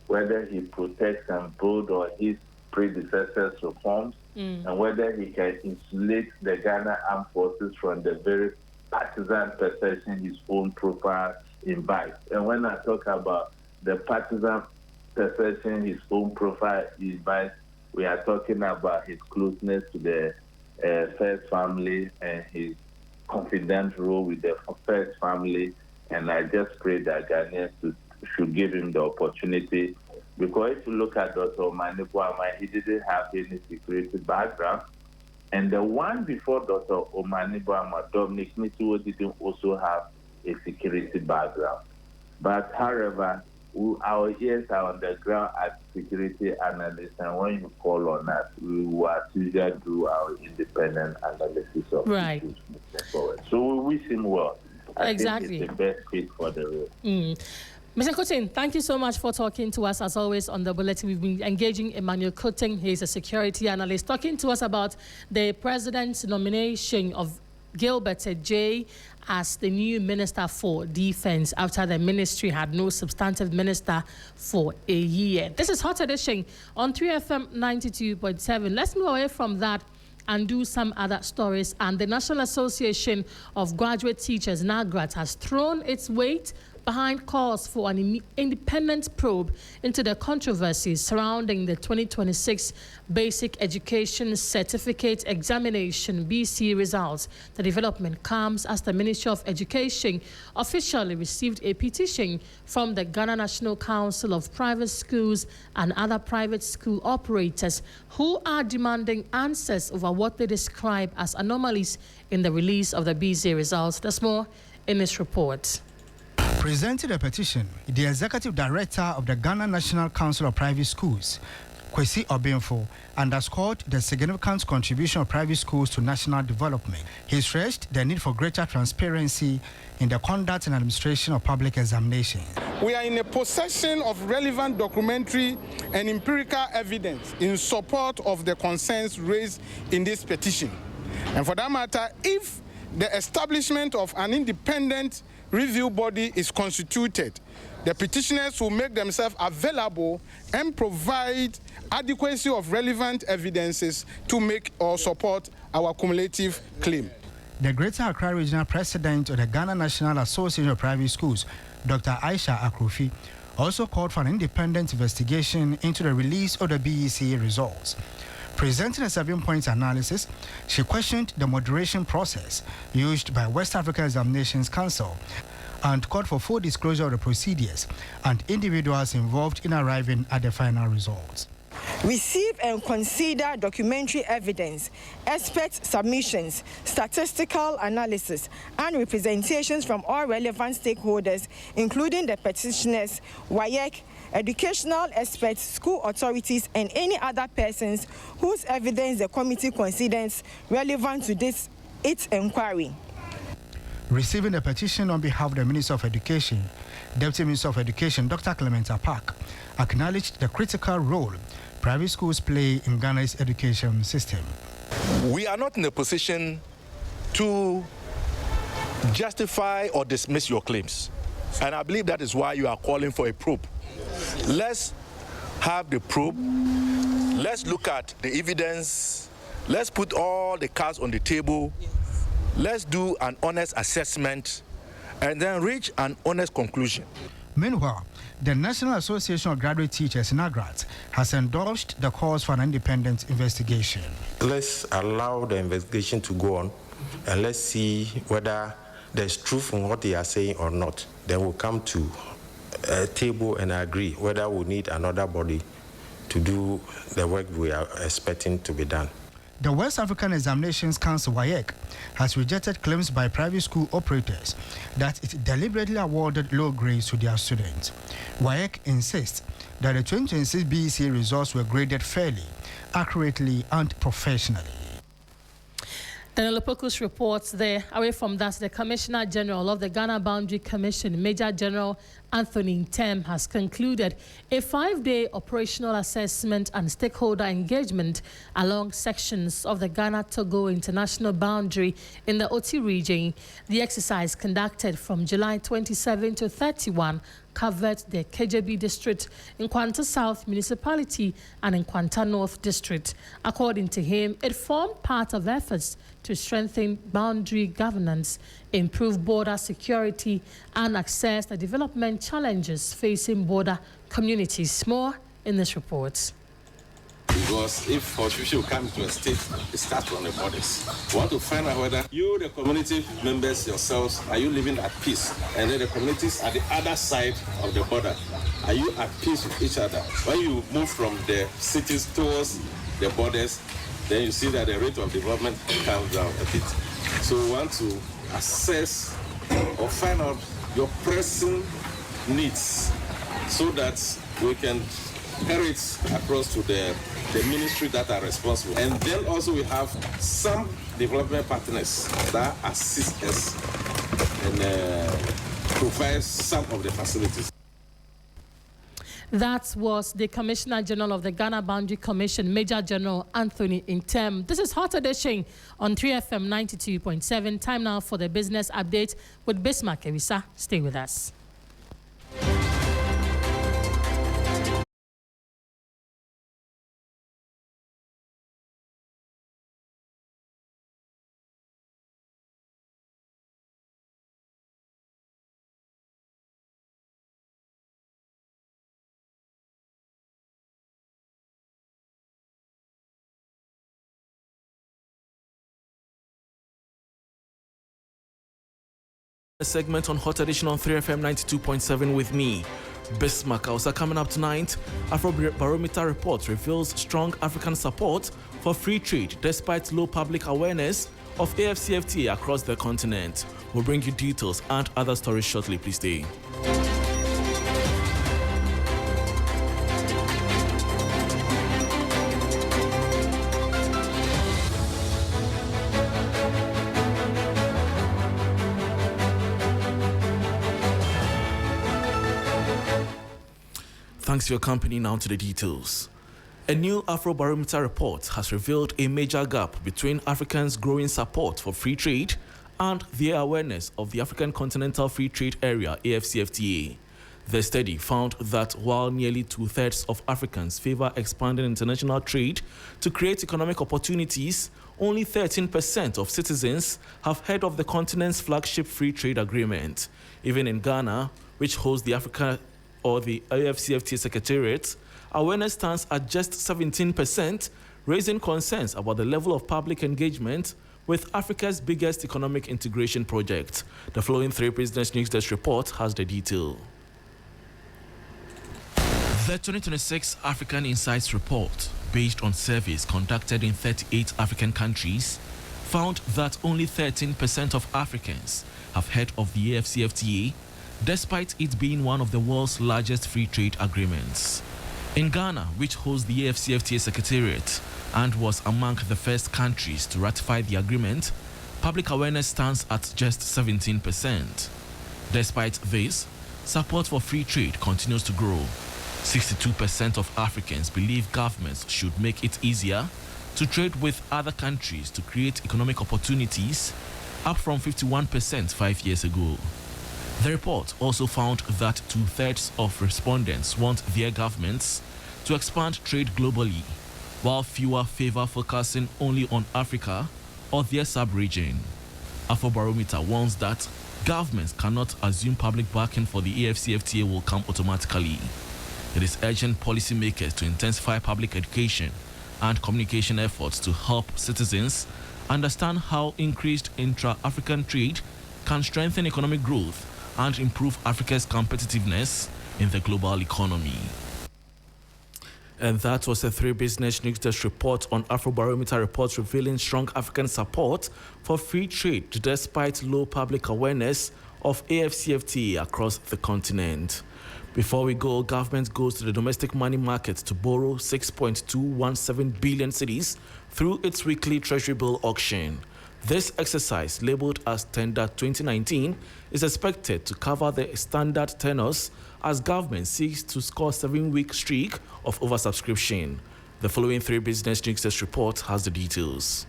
whether he protects and builds on his predecessors' reforms, and whether he can insulate the Ghana Armed Forces from the very partisan perception his own profile invites. And when I talk about the partisan perception his own profile invites, we are talking about his closeness to the First family and his confident role with the First family. And I just pray that Ghanaians should give him the opportunity. Because if you look at Dr. Omani Boamah, he didn't have any security background. And the one before Dr. Omani Boamah, Dominic Nitiwo, didn't also have a security background. But however, our ears are on the ground as security analysts, and when you call on us, we will usually do our independent analysis of right. issues moving forward. So we wish him well. I exactly. think it's the best fit for the role. Mr. Kotin, thank you so much for talking to us. As always, on the bulletin, we've been engaging Emmanuel Kotin. He's a security analyst, talking to us about the president's nomination of Gilbert Ejay as the new Minister for Defense after the ministry had no substantive minister for a year. This is Hot Edition on 3FM 92.7. Let's move away from that and do some other stories. And the National Association of Graduate Teachers, NAGRAT, has thrown its weight behind calls for an independent probe into the controversies surrounding the 2026 Basic Education Certificate Examination BC results. The development comes as the Ministry of Education officially received a petition from the Ghana National Council of Private Schools and other private school operators who are demanding answers over what they describe as anomalies in the release of the BC results. There's more in this report. Presented a petition, the Executive Director of the Ghana National Council of Private Schools, Kwesi Obinfo, underscored the significant contribution of private schools to national development. He stressed the need for greater transparency in the conduct and administration of public examinations. We are in a possession of relevant documentary and empirical evidence in support of the concerns raised in this petition. And for that matter, if the establishment of an independent review body is constituted, the petitioners will make themselves available and provide adequacy of relevant evidences to make or support our cumulative claim. The Greater Accra Regional President of the Ghana National Association of Private Schools, Dr. Aisha Akrofi, also called for an independent investigation into the release of the BEC results. Presenting a 7-point analysis, she questioned the moderation process used by West African Examinations Council and called for full disclosure of the procedures and individuals involved in arriving at the final results. Receive and consider documentary evidence, expert submissions, statistical analysis, and representations from all relevant stakeholders, including the petitioners, WAEC, educational experts, school authorities, and any other persons whose evidence the committee considers relevant to its inquiry. Receiving the petition on behalf of the Minister of Education, Deputy Minister of Education, Dr. Clementa Park, acknowledged the critical role private schools play in Ghana's education system. We are not in a position to justify or dismiss your claims. And I believe that is why you are calling for a probe. Let's have the probe. Let's look at the evidence. Let's put all the cards on the table. Let's do an honest assessment and then reach an honest conclusion. Meanwhile, the National Association of Graduate Teachers, NAGRAT, has endorsed the calls for an independent investigation. Let's allow the investigation to go on and let's see whether there's truth in what they are saying or not. Then we'll come to a table and agree whether we need another body to do the work we are expecting to be done. The West African Examinations Council, WAEC, has rejected claims by private school operators that it deliberately awarded low grades to their students. WAEC insists that the 2026 BEC results were graded fairly, accurately, and professionally. Daniel Opoku's reports there. Away from that, the Commissioner General of the Ghana Boundary Commission, Major General Anthony Ntem, has concluded a 5-day operational assessment and stakeholder engagement along sections of the Ghana-Togo international boundary in the Oti region. The exercise, conducted from July 27 to 31, covered the KJB district, Nkwanta South Municipality, and Nkwanta North District. According to him, it formed part of efforts to strengthen boundary governance, improve border security, and assess the development challenges facing border communities. More in this report. Because if official comes to a state, it starts on the borders. We want to find out whether you, the community members yourselves, are you living at peace? And then the communities at the other side of the border, are you at peace with each other? When you move from the cities towards the borders, then you see that the rate of development comes down a bit. So we want to assess or find out your pressing needs so that we can carry it across to the ministry that are responsible. And then also we have some development partners that assist us and provide some of the facilities. That was the Commissioner General of the Ghana Boundary Commission, Major General Anthony Ntem. This is Hot Edition on 3FM 92.7. Time now for the business update with Bismarck Ewisa. Stay with us. A segment on Hot Edition on 3FM 92.7 with me, Bismarck. Also coming up tonight, Afrobarometer report reveals strong African support for free trade despite low public awareness of AFCFTA across the continent. We'll bring you details and other stories shortly. Please stay. Thanks for your company. Now to the details. A new Afrobarometer report has revealed a major gap between Africans' growing support for free trade and their awareness of the African Continental Free Trade Area, AFCFTA. The study found that while nearly 2/3 of Africans favor expanding international trade to create economic opportunities, only 13% of citizens have heard of the continent's flagship free trade agreement. Even in Ghana, which holds the Africa or the AFCFTA Secretariat, awareness stands at just 17%, raising concerns about the level of public engagement with Africa's biggest economic integration project. The following 3 President's News Desk report has the detail. The 2026 African Insights Report, based on surveys conducted in 38 African countries, found that only 13% of Africans have heard of the AFCFTA, despite it being one of the world's largest free trade agreements. In Ghana, which hosts the AfCFTA Secretariat and was among the first countries to ratify the agreement, public awareness stands at just 17%. Despite this, support for free trade continues to grow. 62% of Africans believe governments should make it easier to trade with other countries to create economic opportunities, up from 51% 5 years ago. The report also found that 2/3 of respondents want their governments to expand trade globally, while fewer favor focusing only on Africa or their sub-region. Afrobarometer warns that governments cannot assume public backing for the AfCFTA will come automatically. It is urging policymakers to intensify public education and communication efforts to help citizens understand how increased intra-African trade can strengthen economic growth and improve Africa's competitiveness in the global economy. And that was a 3 Business News Desk report on Afrobarometer reports revealing strong African support for free trade despite low public awareness of AfCFTA across the continent. Before we go, government goes to the domestic money market to borrow 6.217 billion cedis through its weekly treasury bill auction. This exercise, labeled as Tender 2019, is expected to cover the standard tenors as government seeks to score a 7-week streak of oversubscription. The following 3 Business News report has the details.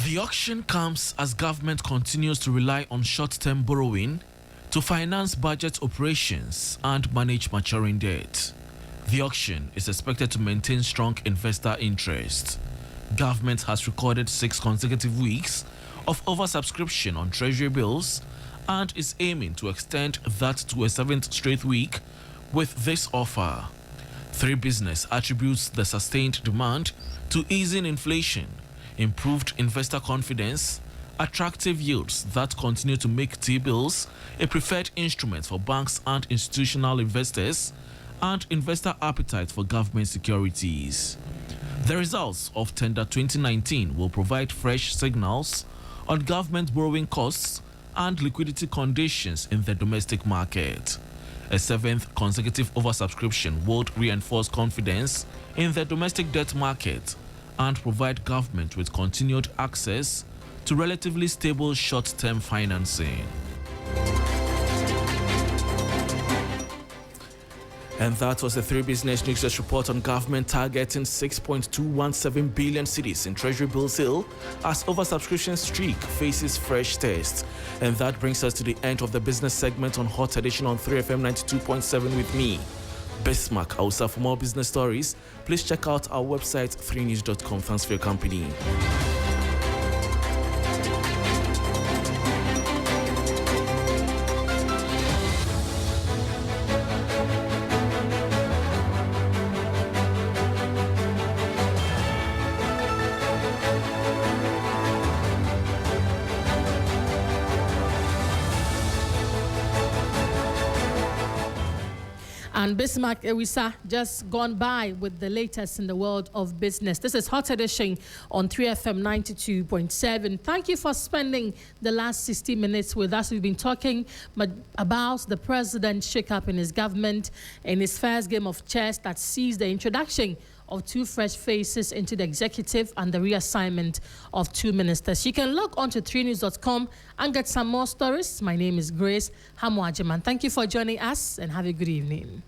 The auction comes as government continues to rely on short-term borrowing to finance budget operations and manage maturing debt. The auction is expected to maintain strong investor interest. Government has recorded 6 consecutive weeks of oversubscription on treasury bills and is aiming to extend that to a 7th straight week with this offer. 3 Business attributes the sustained demand to easing inflation, improved investor confidence, attractive yields that continue to make T-bills a preferred instrument for banks and institutional investors, and investor appetite for government securities. The results of Tender 2019 will provide fresh signals on government borrowing costs and liquidity conditions in the domestic market. A 7th consecutive oversubscription would reinforce confidence in the domestic debt market and provide government with continued access to relatively stable short-term financing. And that was the 3 Business News report on government targeting 6.217 billion cedis in treasury bill sale as oversubscription streak faces fresh tests. And that brings us to the end of the business segment on Hot Edition on 3FM 92.7 with me, Bismarck. Also, for more business stories, please check out our website 3news.com. Thanks for your company. And Bismarck Ewisa just gone by with the latest in the world of business. This is Hot Edition on 3FM 92.7. Thank you for spending the last 60 minutes with us. We've been talking about the president's shake-up in his government in his first game of chess that sees the introduction of 2 fresh faces into the executive and the reassignment of 2 ministers. You can log on to 3news.com and get some more stories. My name is Grace Hamuajiman. Thank you for joining us and have a good evening.